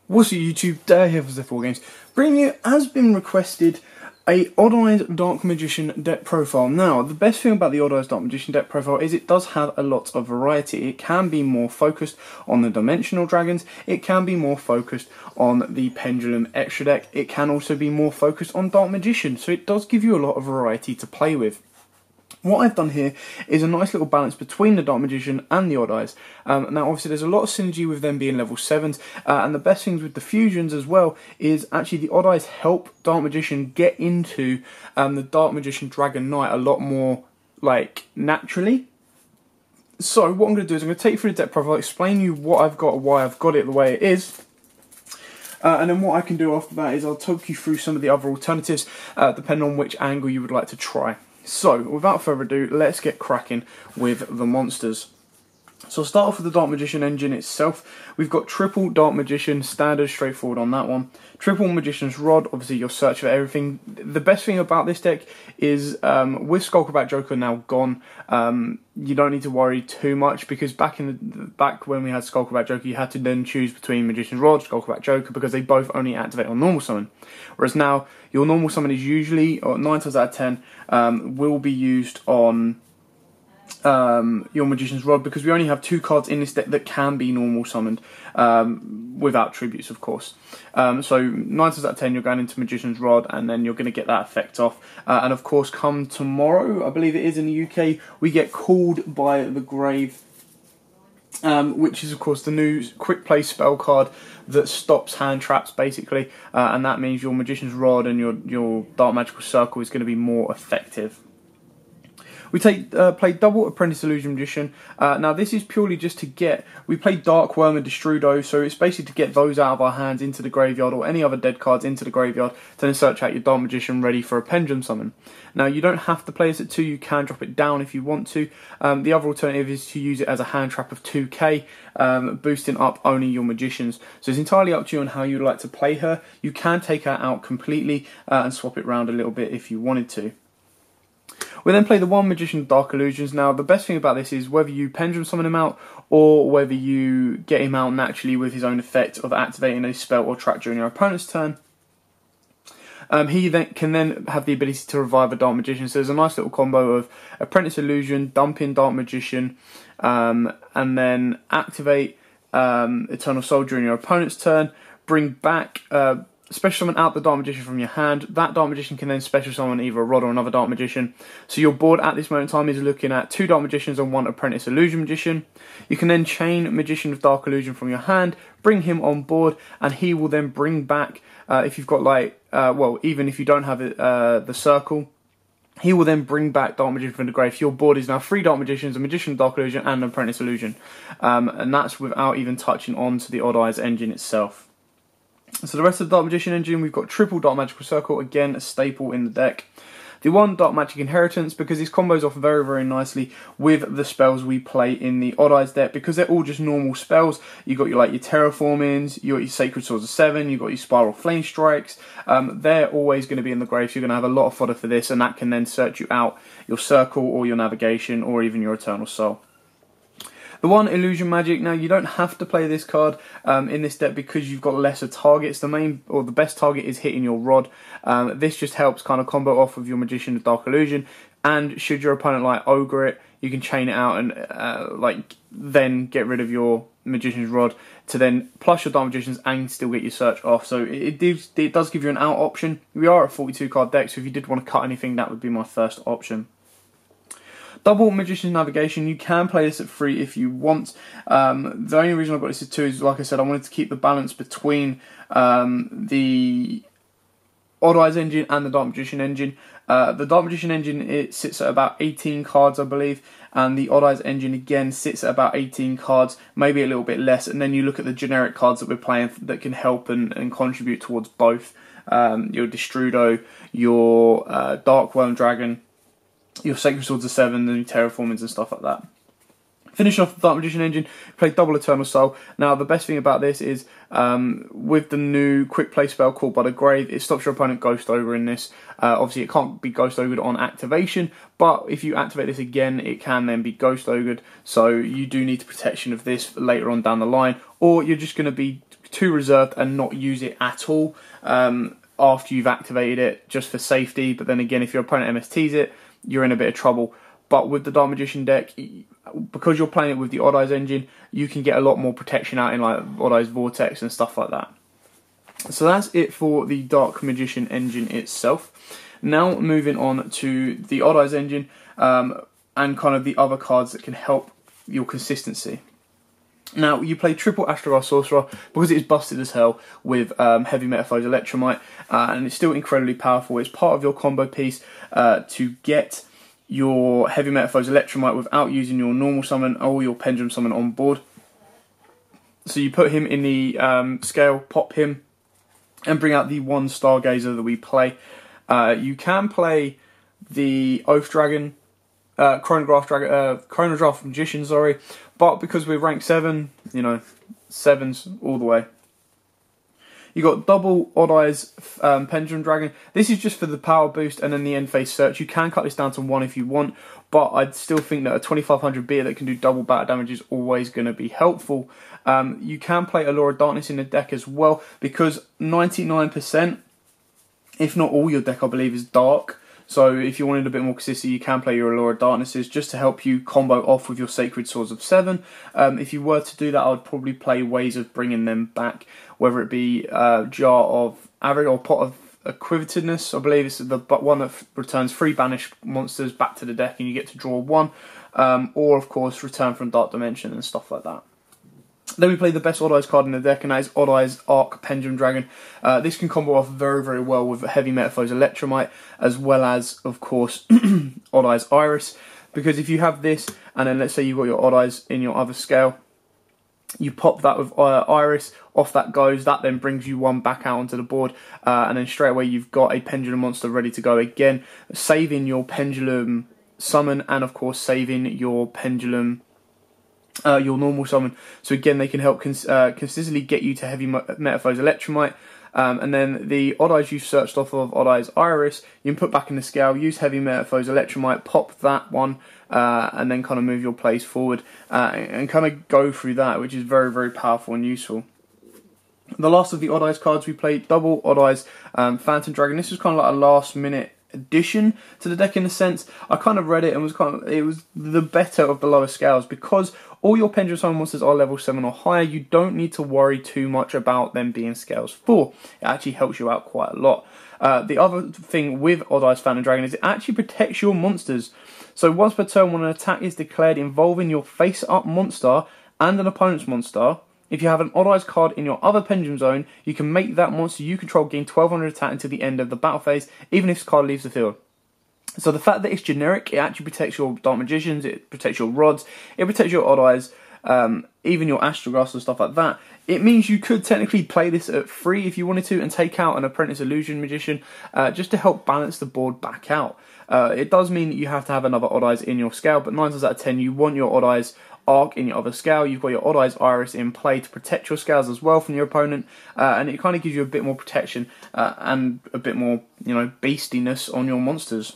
What's up YouTube, Dare here for Zephyr Games, bringing you, as been requested, a Odd Eyes Dark Magician deck profile. Now, the best thing about the Odd Eyes Dark Magician deck profile is it does have a lot of variety. It can be more focused on the Dimensional Dragons, it can be more focused on the Pendulum Extra deck, it can also be more focused on Dark Magician, so it does give you a lot of variety to play with. What I've done here is a nice little balance between the Dark Magician and the Odd Eyes. Now obviously there's a lot of synergy with them being level 7s, and the best things with the fusions as well is actually the Odd Eyes help Dark Magician get into the Dark Magician Dragon Knight a lot more, like, naturally. So what I'm going to do is I'm going to take you through the deck profile, explain you what I've got, why I've got it the way it is. And then what I can do after that is I'll talk you through some of the other alternatives, depending on which angle you would like to try. So, without further ado, let's get cracking with the monsters. So I'll start off with the Dark Magician engine itself. We've got triple Dark Magician, standard, straightforward on that one. Triple Magician's Rod, obviously you'll search for everything. The best thing about this deck is, with Skullcrobat Joker now gone, you don't need to worry too much, because back when we had Skullcrobat Joker, you had to then choose between Magician's Rod, Skullcrobat Joker, because they both only activate on normal summon. Whereas now, your normal summon is usually, or 9 times out of 10, will be used on your Magician's Rod, because we only have 2 cards in this deck that can be normal summoned, without tributes, of course. So 9 times out of 10 you're going into Magician's Rod, and then you're going to get that effect off. And of course, come tomorrow, I believe it is in the UK, we get Called by the Grave, which is of course the new quick play spell card that stops hand traps basically, and that means your Magician's Rod and your Dark Magical Circle is going to be more effective. We play double Apprentice Illusion Magician. Now this is purely just to get, we play Dark Worm and Destrudo, so it's basically to get those out of our hands into the graveyard, or any other dead cards into the graveyard, to then search out your Dark Magician ready for a Pendulum Summon. Now you don't have to play this at 2, you can drop it down if you want to. The other alternative is to use it as a hand trap of 2k, boosting up only your Magicians. So it's entirely up to you on how you'd like to play her. You can take her out completely and swap it around a little bit if you wanted to. We then play the one Magician Dark Illusions. Now the best thing about this is whether you Pendulum Summon him out, or whether you get him out naturally with his own effect of activating a spell or trap during your opponent's turn. He then can have the ability to revive a Dark Magician, so there's a nice little combo of Apprentice Illusion, dump in Dark Magician, and then activate Eternal Soul during your opponent's turn, bring back special summon out the Dark Magician from your hand. That Dark Magician can then special summon either a Rod or another Dark Magician. So your board at this moment in time is looking at 2 Dark Magicians and 1 Apprentice Illusion Magician. You can then chain Magician of Dark Illusion from your hand, bring him on board, and he will then bring back, if you've got like, well, even if you don't have it, the circle, he will then bring back Dark Magician from the grave. Your board is now 3 Dark Magicians, a Magician of Dark Illusion, and an Apprentice Illusion. And that's without even touching on to the Odd Eyes engine itself. So the rest of the Dark Magician engine, we've got triple Dark Magical Circle, again a staple in the deck. The 1 Dark Magic Inheritance, because this combos off very, very nicely with the spells we play in the Odd Eyes deck, because they're all just normal spells. You've got your Terraformings, you've got your Sacred Swords of 7, you've got your Spiral Flame Strikes. They're always going to be in the grave, so you're going to have a lot of fodder for this, and that can then search you out your Circle, or your Navigation, or even your Eternal Soul. The 1 Illusion Magic, now you don't have to play this card in this deck because you've got lesser targets. The main, or the best target is hitting your Rod. This just helps kind of combo off with your Magician of Dark Illusion, and should your opponent like Ogre it, you can chain it out and then get rid of your Magician's Rod to then plus your Dark Magicians and still get your search off. So it does give you an out option. We are a 42 card deck, so if you did want to cut anything, that would be my first option. Double Magician's Navigation, you can play this at 3 if you want. The only reason I've got this at 2 is, like I said, I wanted to keep the balance between the Odd Eyes engine and the Dark Magician engine. The Dark Magician engine, it sits at about 18 cards, I believe, and the Odd Eyes engine again sits at about 18 cards, maybe a little bit less, and then you look at the generic cards that we're playing that can help and contribute towards both. Your Destrudo, your Dark Worm Dragon, your Sacred Swords of 7, the Terraformings and stuff like that. Finish off the Dark Magician engine, play double Eternal Soul. Now the best thing about this is, with the new quick play spell called by the Grave, it stops your opponent Ghost Ogre in this. Obviously it can't be Ghost Ogred on activation, but if you activate this again, it can then be Ghost Ogred, so you do need the protection of this later on down the line, or you're just going to be too reserved and not use it at all after you've activated it, just for safety. But then again, if your opponent MSTs it, you're in a bit of trouble. But with the Dark Magician deck, because you're playing it with the Odd Eyes engine, you can get a lot more protection out in like Odd Eyes Vortex and stuff like that. So that's it for the Dark Magician engine itself. Now moving on to the Odd Eyes engine and kind of the other cards that can help your consistency. Now, you play triple Astrogast Sorcerer because it is busted as hell with Heavy Metaphors Electromite, and it's still incredibly powerful. It's part of your combo piece to get your Heavy Metaphors Electromite without using your normal summon or your Pendulum summon on board. So you put him in the scale, pop him, and bring out the one Stargazer that we play. You can play the Oath Dragon, Chronograph Magician, sorry, but because we're rank 7, you know, 7s all the way. You got double Odd Eyes Pendulum Dragon. This is just for the power boost and then the end phase search. You can cut this down to 1 if you want, but I'd still think that a 2500 beer that can do double battle damage is always going to be helpful. You can play Allure of Darkness in the deck as well, because 99%, if not all your deck, I believe, is dark. So if you wanted a bit more consistency, you can play your Allure of Darknesses just to help you combo off with your Sacred Swords of 7. If you were to do that, I would probably play ways of bringing them back, whether it be Jar of Arid or Pot of Equivokedness. I believe it's the one that returns 3 banished monsters back to the deck and you get to draw 1. Or, of course, Return from Dark Dimension and stuff like that. Then we play the best Odd Eyes card in the deck, and that is Odd Eyes Arc Pendulum Dragon. This can combo off very, very well with Heavy Metaphors Electromite, as well as, of course, Odd Eyes Iris. Because if you have this, and then let's say you've got your Odd Eyes in your other scale, you pop that with Iris, off that goes, that then brings you 1 back out onto the board, and then straight away you've got a Pendulum monster ready to go again, saving your Pendulum summon, and of course saving your Pendulum your normal summon. So again, they can help consistently get you to Heavy Metaphors Electromite. And then the Odd Eyes you've searched off of Odd Eyes Iris, you can put back in the scale, use Heavy Metaphors Electromite, pop that one, and then kind of move your plays forward and kind of go through that, which is very, very powerful and useful. The last of the Odd Eyes cards, we played double Odd Eyes Phantom Dragon. This was kind of like a last minute addition to the deck in a sense. I kind of read it and it was the better of the lower scales, because all your Pendulum Summon monsters are level 7 or higher. You don't need to worry too much about them being scales 4. It actually helps you out quite a lot. The other thing with Odd Eyes Phantom Dragon is it actually protects your monsters. So once per turn, when an attack is declared involving your face-up monster and an opponent's monster, if you have an Odd Eyes card in your other Pendulum Zone, you can make that monster you control gain 1200 attack until the end of the battle phase, even if this card leaves the field. So the fact that it's generic, it actually protects your Dark Magicians, it protects your Rods, it protects your Odd Eyes, even your Astrogast and stuff like that. It means you could technically play this at 3 if you wanted to and take out an Apprentice Illusion Magician just to help balance the board back out. It does mean that you have to have another Odd Eyes in your scale, but 9 times out of 10 you want your Odd Eyes Arc in your other scale. You've got your Odd Eyes Iris in play to protect your scales as well from your opponent, and it kind of gives you a bit more protection and a bit more, you know, beastiness on your monsters.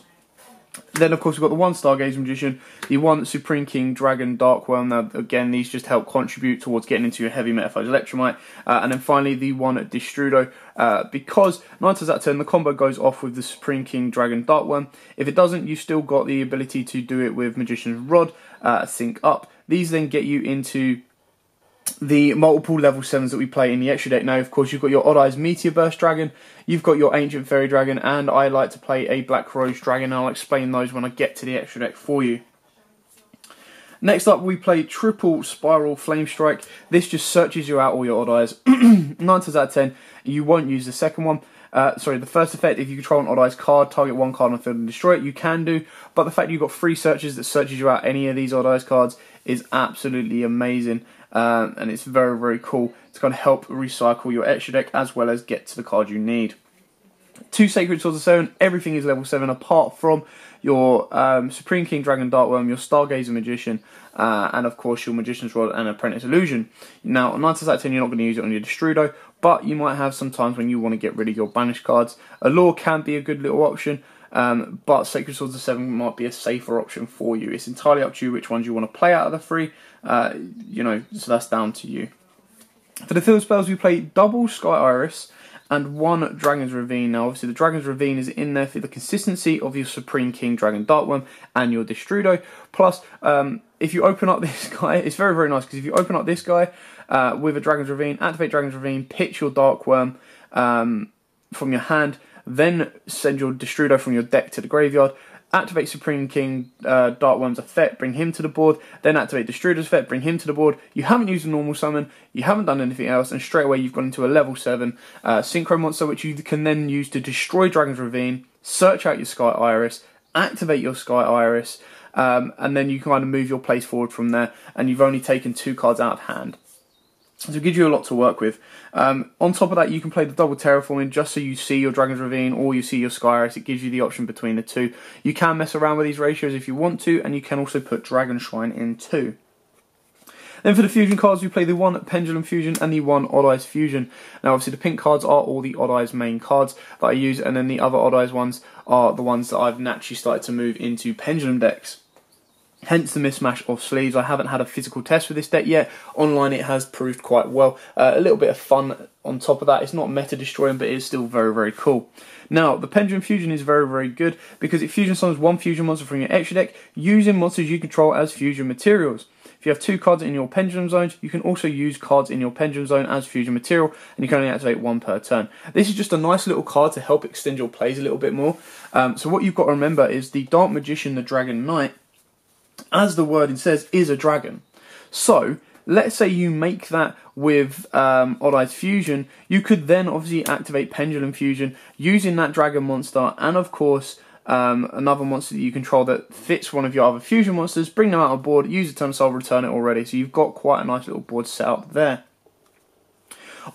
Then, of course, we've got the 1 Stargazer Magician, the 1 Supreme King Dragon Darkworm. Now, again, these just help contribute towards getting into your Heavy Metaphors Electromite. And then finally, the 1 Destrudo, because 9 times out of 10, the combo goes off with the Supreme King Dragon Darkworm. If it doesn't, you've still got the ability to do it with Magician's Rod, sync up. These then get you into the multiple level 7s that we play in the extra deck. Now, of course, you've got your Odd Eyes Meteor Burst Dragon, you've got your Ancient Fairy Dragon, and I like to play a Black Rose Dragon. I'll explain those when I get to the extra deck for you. Next up, we play triple Spiral Flame Strike. This just searches you out all your Odd Eyes. 9 times out of 10, you won't use the second one. The first effect, if you control an Odd Eyes card, target 1 card on the field and destroy it, you can do. But the fact you've got 3 searches that searches you out any of these Odd Eyes cards is absolutely amazing. And it's very, very cool to kind of help recycle your extra deck as well as get to the card you need. 2 Sacred Swords of 7, everything is level 7 apart from your Supreme King Dragon Darkworm, your Stargazer Magician, and of course your Magician's Rod and Apprentice Illusion. Now, 9 times out of 10 you're not going to use it on your Destrudo, but you might have some times when you want to get rid of your banished cards. Allure can be a good little option, but Sacred Swords of 7 might be a safer option for you. It's entirely up to you which ones you want to play out of the 3, you know, so that's down to you. For the field spells, we play double Sky Iris and one Dragon's Ravine. Now, obviously, the Dragon's Ravine is in there for the consistency of your Supreme King Dragon Darkworm and your Destrudo. Plus, if you open up this guy, it's very, very nice, because if you open up this guy with a Dragon's Ravine, activate Dragon's Ravine, pitch your Darkworm from your hand, then send your Destrudo from your deck to the graveyard, activate Supreme King Darkworm's effect, bring him to the board, then activate Destrudo's effect, bring him to the board. You haven't used a normal summon, you haven't done anything else, and straight away you've gone into a level 7 Synchro monster, which you can then use to destroy Dragon's Ravine, search out your Sky Iris, activate your Sky Iris, and then you can kind of move your place forward from there, and you've only taken 2 cards out of hand. So it gives you a lot to work with. On top of that, you can play the double terraforming just so you see your Dragon's Ravine or you see your Sky Iris. It gives you the option between the two. You can mess around with these ratios if you want to, and you can also put Dragon Shrine in too. Then for the fusion cards, we play the one Pendulum Fusion and the one Odd Eyes Fusion. Now obviously the pink cards are all the Odd Eyes main cards that I use, and then the other Odd Eyes ones are the ones that I've naturally started to move into Pendulum decks. Hence the mismatch of sleeves. I haven't had a physical test with this deck yet. Online it has proved quite well. A little bit of fun on top of that. It's not meta destroying, but it is still very, very cool. Now, the Pendulum Fusion is very, very good because it fusion summons one fusion monster from your extra deck using monsters you control as fusion materials. If you have 2 cards in your Pendulum Zones, you can also use cards in your Pendulum Zone as fusion material, and you can only activate 1 per turn. This is just a nice little card to help extend your plays a little bit more. So what you've got to remember is the Dark Magician, the Dragon Knight, as the wording says, is a dragon. So, let's say you make that with Odd Eyes Fusion, you could then obviously activate Pendulum Fusion using that dragon monster, and of course another monster that you control that fits one of your other fusion monsters, bring them out on board, use a turn soul, return it already. So you've got quite a nice little board set up there.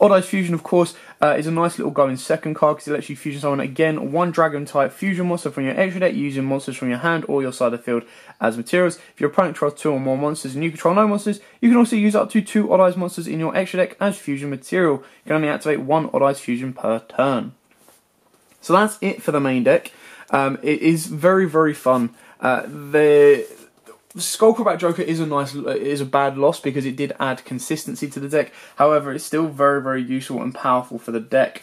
Odd Eyes Fusion, of course, is a nice little going second card because it lets you fusion summon, again, one dragon type fusion monster from your extra deck using monsters from your hand or your side of the field as materials. If your opponent controls 2 or more monsters and you control no monsters, you can also use up to 2 Odd Eyes monsters in your extra deck as fusion material. You can only activate 1 Odd Eyes Fusion per turn. So that's it for the main deck. It is very, very fun. The Skullcrawback Joker is a bad loss because it did add consistency to the deck. However, it's still very, very useful and powerful for the deck.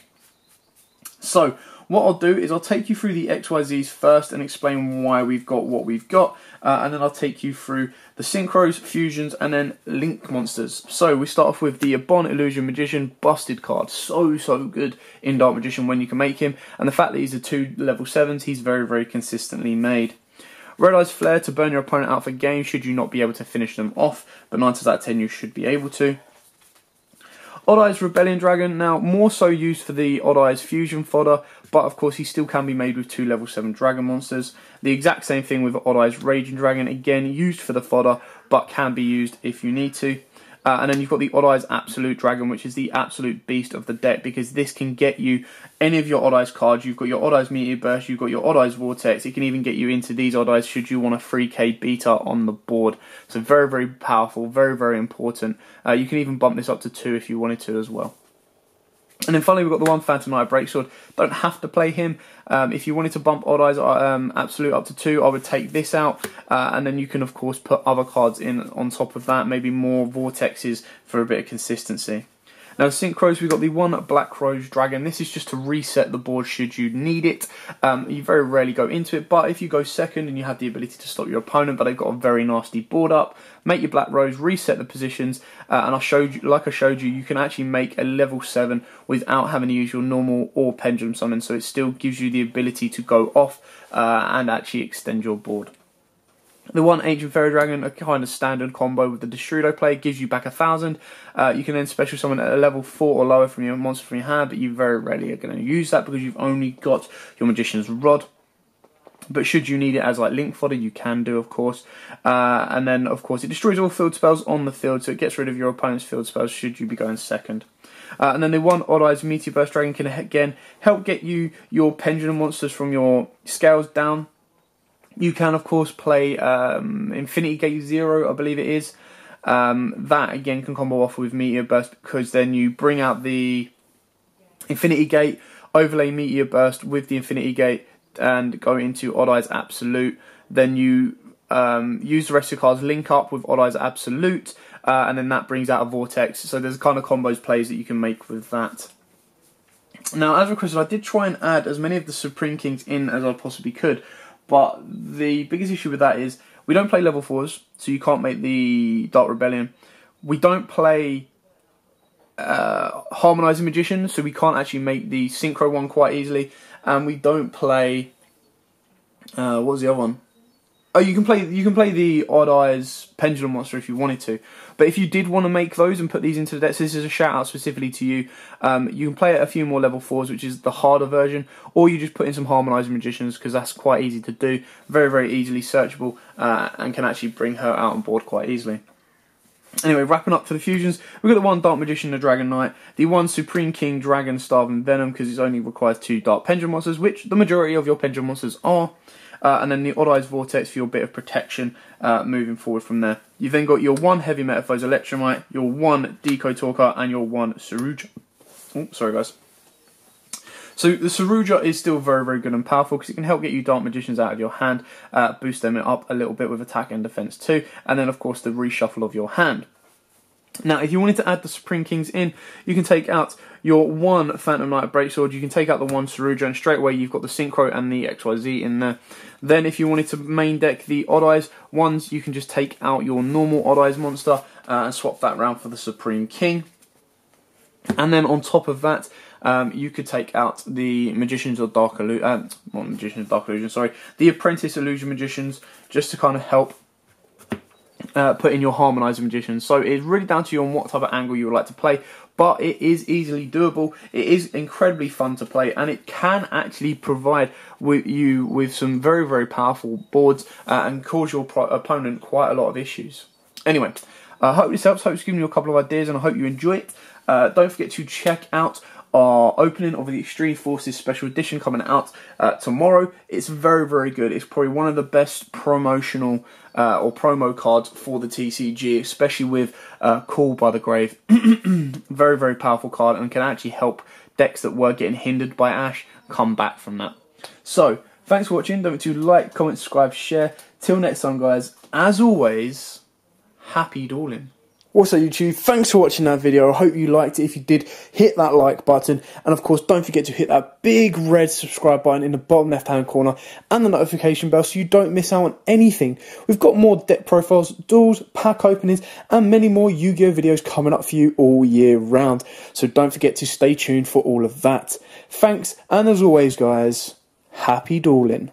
So, what I'll do is I'll take you through the XYZs first and explain why we've got what we've got. And then I'll take you through the Synchros, Fusions, and then Link monsters. So, we start off with the Bon Illusion Magician busted card. So good in Dark Magician when you can make him. And the fact that he's a 2 level 7s, he's very, very consistently made. Red Eyes Flare to burn your opponent out for game should you not be able to finish them off, but 9 times out of 10 you should be able to. Odd Eyes Rebellion Dragon, now more so used for the Odd Eyes Fusion fodder, but of course he still can be made with 2 level 7 dragon monsters. The exact same thing with Odd Eyes Raging Dragon, again used for the fodder, but can be used if you need to. And then you've got the Odd Eyes Absolute Dragon, which is the absolute beast of the deck, because this can get you any of your Odd Eyes cards. You've got your Odd Eyes Meteor Burst, you've got your Odd Eyes Vortex. It can even get you into these Odd Eyes should you want a 3k beta on the board. So very, very powerful, very, very important. You can even bump this up to 2 if you wanted to as well. And then finally we've got the one Phantom Knight Breaksword. Don't have to play him. If you wanted to bump Odd Eyes Absolute up to 2, I would take this out. And then you can of course put other cards in on top of that. Maybe more Vortexes for a bit of consistency. Now the Synchros, we've got the one Black Rose Dragon. This is just to reset the board should you need it. You very rarely go into it, but if you go second and you have the ability to stop your opponent, but they've got a very nasty board up, make your Black Rose, reset the positions, and like I showed you, you can actually make a level 7 without having to use your normal or pendulum summon, so it still gives you the ability to go off and actually extend your board. The one Ancient Fairy Dragon, a kind of standard combo with the Destrudo play, gives you back 1,000. You can then special summon at a level 4 or lower from your monster from your hand, but you very rarely are going to use that because you've only got your Magician's Rod. But should you need it as like link fodder, you can do, of course. And then, of course, it destroys all field spells on the field, so it gets rid of your opponent's field spells should you be going second. And then the one Odd Eyes Meteor Burst Dragon can, again, help get you your pendulum monsters from your scales down. You can, of course, play Infinity Gate 0, I believe it is. That, again, can combo off with Meteor Burst because then you bring out the Infinity Gate, overlay Meteor Burst with the Infinity Gate, and go into Odd Eyes Absolute. Then you use the rest of your cards, link up with Odd Eyes Absolute, and then that brings out a vortex. So there's kind of combos plays that you can make with that. Now, as requested, I did try and add as many of the Supreme Kings in as I possibly could, but the biggest issue with that is we don't play level 4s, so you can't make the Dark Rebellion. We don't play Harmonizing Magician, so we can't actually make the Synchro one quite easily, and we don't play what was the other one? Oh, you can play the Odd Eyes Pendulum Monster if you wanted to, but if you did want to make those and put these into the deck, so this is a shout out specifically to you. You can play a few more level 4s, which is the harder version, or you just put in some Harmonizing Magicians because that's quite easy to do, very easily searchable, and can actually bring her out on board quite easily. Anyway, wrapping up for the fusions, we've got the one Dark Magician, the Dragon Knight, the one Supreme King, Dragon, Starving Venom, because it only requires 2 Dark Pendulum Monsters, which the majority of your Pendulum Monsters are. And then the Odd Eyes Vortex for your bit of protection moving forward from there. You've then got your one Heavy Metaphors Electromite, your one Deco Talker, and your one Saruja. Oh, sorry guys. So the Saruja is still very good and powerful because it can help get you Dark Magicians out of your hand, boost them up a little bit with attack and defense too, and then of course the reshuffle of your hand. Now, if you wanted to add the Supreme Kings in, you can take out your one Phantom Knight Breaksword, you can take out the one Saruja, and straight away you've got the Synchro and the XYZ in there. Then if you wanted to main deck the Odd Eyes ones, you can just take out your normal Odd Eyes monster and swap that round for the Supreme King. And then on top of that, you could take out the Magicians of Dark Illusion, not Magicians of Dark Illusion, sorry, the Apprentice Illusion Magicians, just to kind of help put in your Harmonizing Magicians. So it's really down to you on what type of angle you would like to play, but it is easily doable, it is incredibly fun to play, and it can actually provide you with some very powerful boards and cause your opponent quite a lot of issues. Anyway, I hope this helps, hope it's given you a couple of ideas, and I hope you enjoy it. Don't forget to check out our opening of the Extreme Forces Special Edition coming out tomorrow. It's very good. It's probably one of the best promotional or promo cards for the TCG, especially with Call by the Grave. very powerful card, and can actually help decks that were getting hindered by Ash come back from that. So, thanks for watching. Don't forget to like, comment, subscribe, share. Till next time, guys, as always, happy dueling. Also, YouTube, thanks for watching that video. I hope you liked it. If you did, hit that like button. And of course, don't forget to hit that big red subscribe button in the bottom left-hand corner and the notification bell so you don't miss out on anything. We've got more deck profiles, duels, pack openings, and many more Yu-Gi-Oh! Videos coming up for you all year round. So don't forget to stay tuned for all of that. Thanks, and as always, guys, happy dueling.